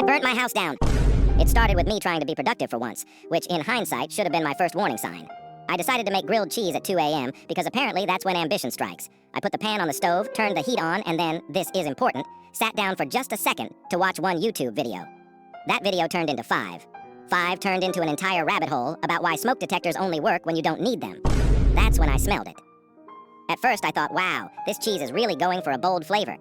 I burnt my house down. It started with me trying to be productive for once, which in hindsight should have been my first warning sign. I decided to make grilled cheese at 2 a.m. because apparently that's when ambition strikes. I put the pan on the stove, turned the heat on, and then, this is important, sat down for just a second to watch one YouTube video. That video turned into 5. 5 turned into an entire rabbit hole about why smoke detectors only work when you don't need them. That's when I smelled it. At first I thought, wow, this cheese is really going for a bold flavor.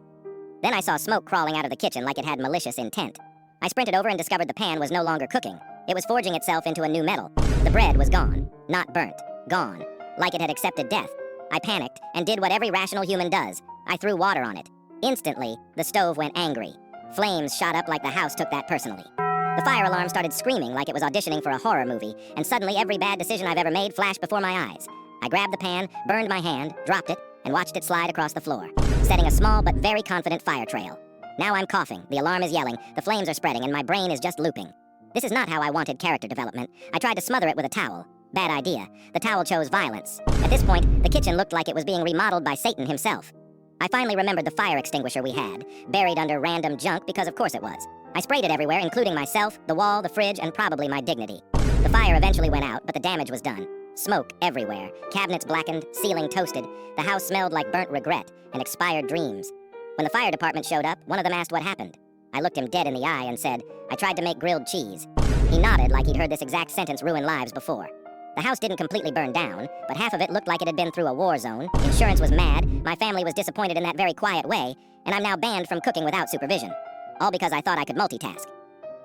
Then I saw smoke crawling out of the kitchen like it had malicious intent. I sprinted over and discovered the pan was no longer cooking. It was forging itself into a new metal. The bread was gone. Not burnt. Gone. Like it had accepted death. I panicked and did what every rational human does. I threw water on it. Instantly, the stove went angry. Flames shot up like the house took that personally. The fire alarm started screaming like it was auditioning for a horror movie, and suddenly every bad decision I've ever made flashed before my eyes. I grabbed the pan, burned my hand, dropped it, and watched it slide across the floor, setting a small but very confident fire trail. Now I'm coughing, the alarm is yelling, the flames are spreading, and my brain is just looping. This is not how I wanted character development. I tried to smother it with a towel. Bad idea. The towel chose violence. At this point, the kitchen looked like it was being remodeled by Satan himself. I finally remembered the fire extinguisher we had, buried under random junk because of course it was. I sprayed it everywhere, including myself, the wall, the fridge, and probably my dignity. The fire eventually went out, but the damage was done. Smoke everywhere. Cabinets blackened, ceiling toasted. The house smelled like burnt regret and expired dreams. When the fire department showed up, one of them asked what happened. I looked him dead in the eye and said, I tried to make grilled cheese. He nodded like he'd heard this exact sentence ruin lives before. The house didn't completely burn down, but half of it looked like it had been through a war zone. Insurance was mad, my family was disappointed in that very quiet way, and I'm now banned from cooking without supervision. All because I thought I could multitask.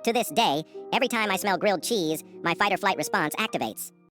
To this day, every time I smell grilled cheese, my fight or flight response activates.